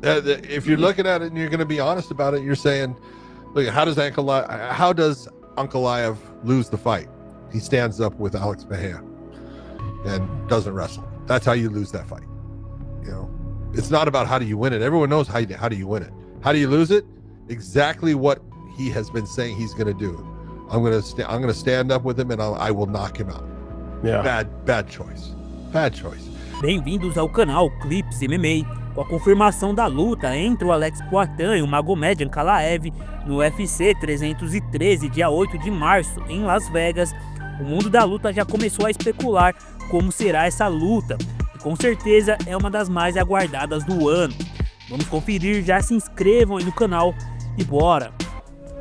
If you're looking at it and you're going to be honest about it, you're saying, look, how does Ankalaev lose the fight? He stands up with Alex Poatan and doesn't wrestle. That's how you lose that fight. You know, it's not about how do you win it. Everyone knows how do you win it. How do you lose it? Exactly what he has been saying he's going to do. I'm going to stand up with him and I will knock him out. Yeah. Bad choice. Bad choice. Bem-vindos ao canal Clips MMA. Com a confirmação da luta entre o Alex Poatan e o Magomed Ankalaev no UFC 313, dia 8 de março, em Las Vegas, o Mundo da Luta já começou a especular como será essa luta, e com certeza é uma das mais aguardadas do ano. Vamos conferir, já se inscrevam aí no canal e bora!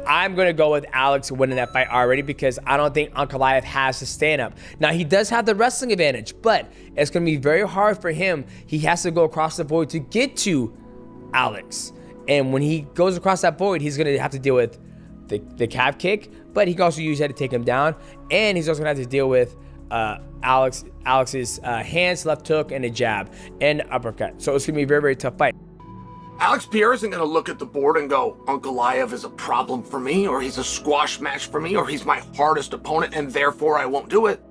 I'm going to go with Alex winning that fight already because I don't think Ankalaev has to stand up. Now, he does have the wrestling advantage, but it's going to be very hard for him. He has to go across the void to get to Alex. And when he goes across that void, he's going to have to deal with the calf kick, but he can also use that to take him down. And he's also going to have to deal with Alex's hands, left hook, and a jab, and uppercut. So it's going to be a very, very tough fight. Alex Pierre isn't going to look at the board and go, Ankalaev is a problem for me, or he's a squash match for me, or he's my hardest opponent, and therefore I won't do it.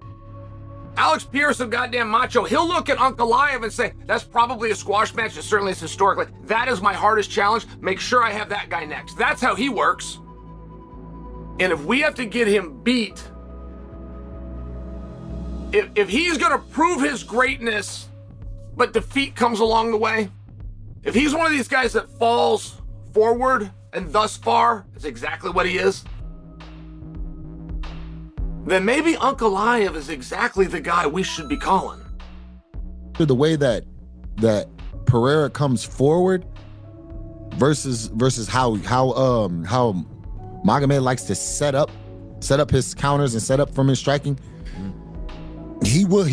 Alex Pierre is so goddamn macho. He'll look at Ankalaev and say, that's probably a squash match. It certainly is historically. That is my hardest challenge. Make sure I have that guy next. That's how he works. And if we have to get him beat, if he's going to prove his greatness, but defeat comes along the way, if he's one of these guys that falls forward, and thus far, is exactly what he is, then maybe Ankalaev is exactly the guy we should be calling. The way that Pereira comes forward versus how Magomed likes to set up his counters and set up from his striking, he will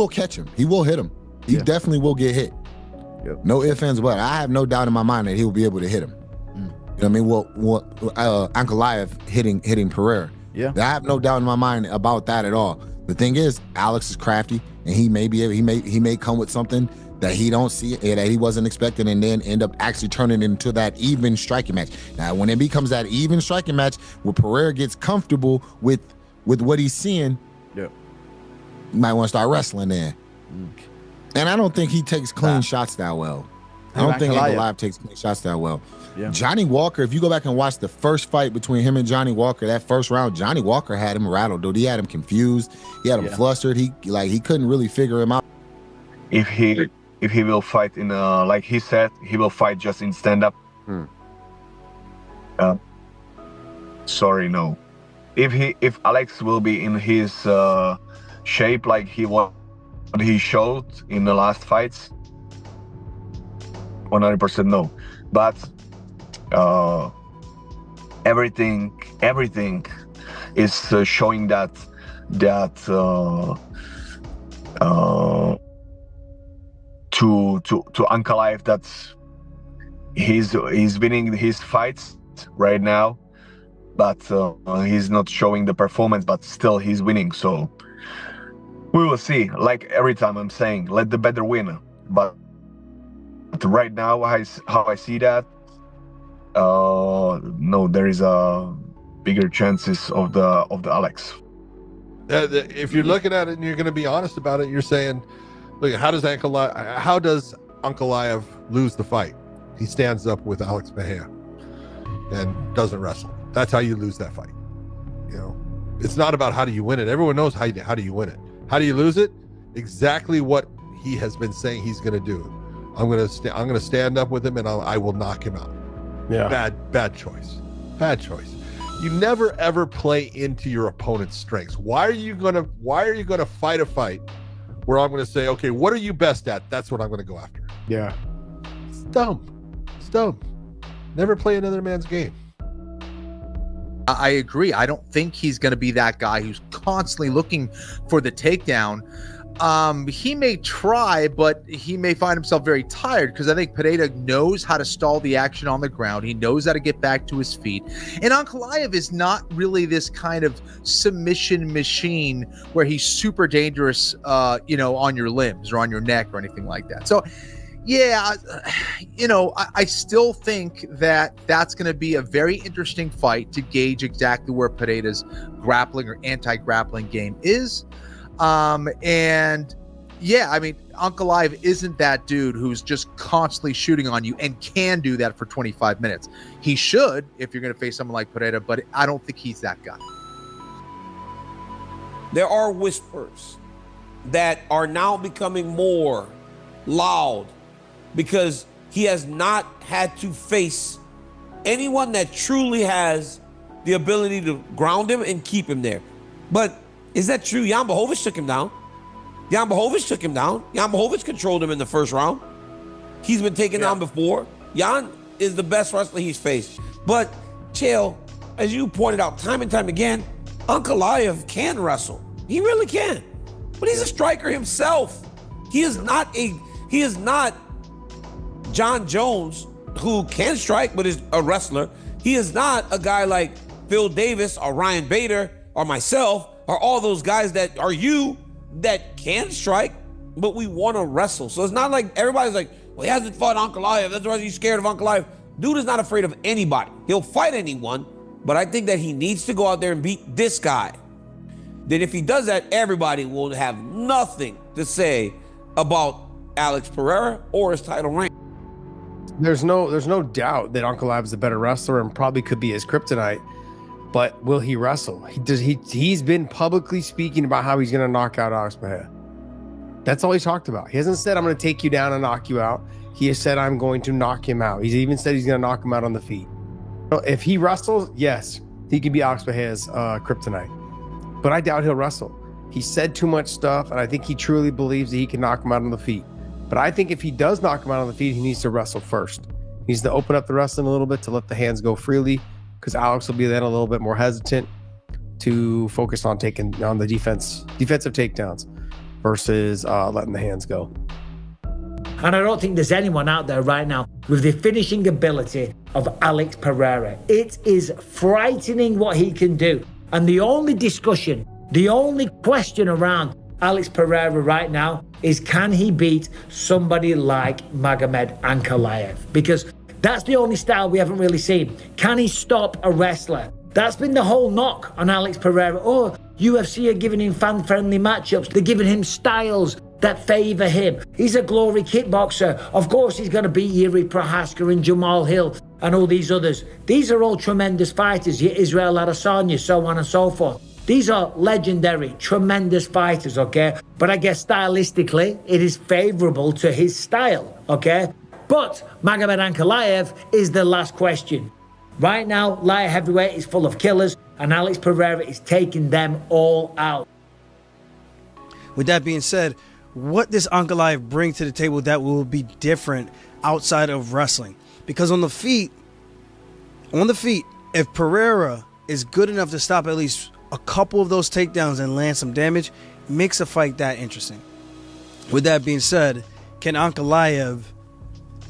catch him. He will hit him. He definitely will get hit. Yep. No ifs, ands, but I have no doubt in my mind that he will be able to hit him. You know what I mean? Ankalaev hitting Pereira. Yeah. I have no doubt in my mind about that at all. The thing is, Alex is crafty, and he may come with something that he don't see, that he wasn't expecting, and then end up actually turning into that even striking match. Now, when it becomes that even striking match, where Pereira gets comfortable with what he's seeing, you might want to start wrestling there. And I don't think he takes clean shots that well. I don't think Ankalaev takes clean shots that well. Yeah. Johnny Walker, if you go back and watch the first fight between him and Johnny Walker, that first round, Johnny Walker had him rattled, dude. He had him confused. He had him flustered. He couldn't really figure him out. If he will fight in like he said, he will fight just in stand-up. Sorry, no. If Alex will be in his shape like he showed in the last fights, 100% no. But everything is showing that to Ankalaev that he's winning his fights right now, but he's not showing the performance, but still he's winning. So we will see. Like every time I'm saying, let the better win. But right now, how I see that, no, there is a bigger chances of the Alex. If you're looking at it and you're going to be honest about it, you're saying, look, how does Ankalaev lose the fight? He stands up with Alex Poatan and doesn't wrestle. That's how you lose that fight. You know, it's not about how do you win it. Everyone knows how do you win it. How do you lose it? Exactly what he has been saying he's going to do. I'm going to stand up with him and I will knock him out. Yeah. Bad choice. Bad choice. You never ever play into your opponent's strengths. Why are you going to fight a fight where I'm going to say, okay, what are you best at? That's what I'm going to go after. Yeah. It's dumb. It's dumb. Never play another man's game. I agree. I don't think he's going to be that guy who's constantly looking for the takedown. He may try, but he may find himself very tired because I think Pereira knows how to stall the action on the ground. He knows how to get back to his feet. And Ankalaev is not really this kind of submission machine where he's super dangerous, on your limbs or on your neck or anything like that. So, Yeah, I still think that that's going to be a very interesting fight to gauge exactly where Pereira's grappling or anti-grappling game is. And yeah, I mean, Ankalaev isn't that dude who's just constantly shooting on you and can do that for 25 minutes. He should if you're going to face someone like Pereira, but I don't think he's that guy. There are whispers that are now becoming more loud because he has not had to face anyone that truly has the ability to ground him and keep him there. But is that true? Jan Blachowicz took him down. Jan Blachowicz controlled him in the first round. He's been taken down before. Jan is the best wrestler he's faced. But, Chael, as you pointed out time and time again, Ankalaev can wrestle. He really can. But he's a striker himself. He is not John Jones, who can strike but is a wrestler. He is not a guy like Phil Davis or Ryan Bader or myself or all those guys that are that can strike, but we want to wrestle. So it's not like everybody's like, well, he hasn't fought Ankalaev. That's why he's scared of Ankalaev. Dude is not afraid of anybody. He'll fight anyone, but I think that he needs to go out there and beat this guy. Then if he does that, everybody will have nothing to say about Alex Pereira or his title reign. There's no doubt that Ankalaev is a better wrestler and probably could be his kryptonite, but will he wrestle? He's been publicly speaking about how he's going to knock out Alex Pereira. That's all he talked about. He hasn't said, I'm going to take you down and knock you out. He has said, I'm going to knock him out. He's even said he's going to knock him out on the feet. If he wrestles, yes, he could be Alex Pereira's kryptonite, but I doubt he'll wrestle. He said too much stuff, and I think he truly believes that he can knock him out on the feet. But I think if he does knock him out on the feet, he needs to wrestle first. He needs to open up the wrestling a little bit to let the hands go freely, because Alex will be then a little bit more hesitant to focus on taking on the defensive takedowns versus letting the hands go. And I don't think there's anyone out there right now with the finishing ability of Alex Pereira. It is frightening what he can do. And the only discussion, the only question around Alex Pereira right now is, can he beat somebody like Magomed Ankalaev? Because that's the only style we haven't really seen. Can he stop a wrestler? That's been the whole knock on Alex Pereira. Oh, UFC are giving him fan-friendly matchups. They're giving him styles that favor him. He's a glory kickboxer. Of course he's going to beat Yuri Prohaska and Jamal Hill and all these others. These are all tremendous fighters. Israel Adesanya, so on and so forth. These are legendary, tremendous fighters, okay? But I guess stylistically, it is favorable to his style, okay? But Magomed Ankalaev is the last question. Right now, light heavyweight is full of killers, and Alex Pereira is taking them all out. With that being said, what does Ankalaev bring to the table that will be different outside of wrestling? Because on the feet, if Pereira is good enough to stop at least a couple of those takedowns and land some damage, makes a fight that interesting. With that being said, can Ankalaev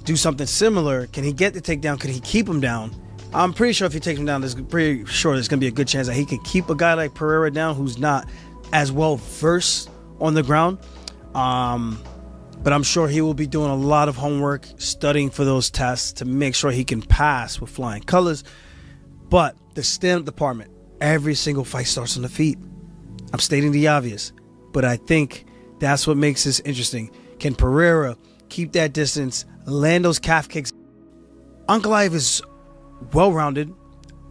do something similar? Can he get the takedown? Could he keep him down? I'm pretty sure if he takes him down, there's going to be a good chance that he could keep a guy like Pereira down who's not as well versed on the ground. But I'm sure he will be doing a lot of homework, studying for those tests to make sure he can pass with flying colors. But the stand-up department, every single fight starts on the feet. I'm stating the obvious, but I think that's what makes this interesting. Can Pereira keep that distance, land those calf kicks? Ankalaev is well-rounded.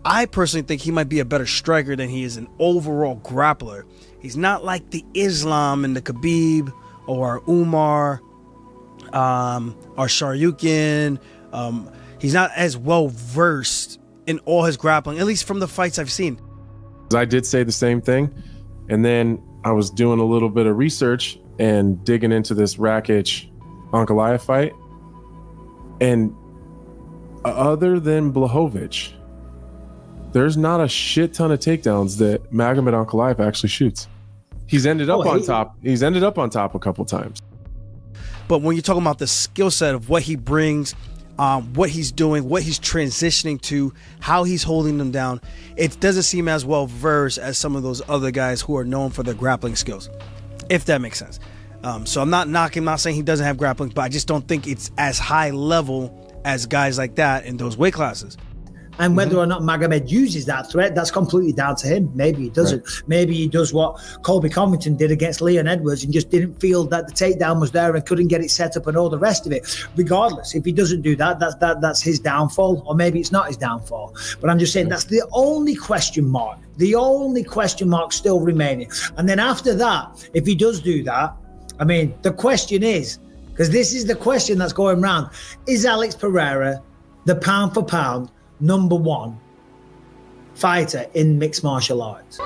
I personally think he might be a better striker than he is an overall grappler. He's not like the Islam and the Khabib or Umar or Sharyukin. He's not as well-versed in all his grappling, at least from the fights I've seen. I did say the same thing, and then I was doing a little bit of research and digging into this Rakic Ankalaev fight, and other than Blachowicz, there's not a shit ton of takedowns that Magomed Ankalaev actually shoots. He's ended up on top. He's ended up on top a couple times. But when you're talking about the skill set of what he brings, what he's doing, what he's transitioning to, how he's holding them down, it doesn't seem as well versed as some of those other guys who are known for their grappling skills, if that makes sense. So I'm not knocking, I'm not saying he doesn't have grappling, but I just don't think it's as high level as guys like that in those weight classes. And whether or not Magomed uses that threat, that's completely down to him. Maybe he doesn't. Right. Maybe he does what Colby Covington did against Leon Edwards and just didn't feel that the takedown was there and couldn't get it set up and all the rest of it. Regardless, if he doesn't do that, that's his downfall, or maybe it's not his downfall. But I'm just saying that's the only question mark. The only question mark still remaining. And then after that, if he does do that, I mean, the question is, because this is the question that's going around, is Alex Pereira the pound for pound number one fighter in mixed martial arts?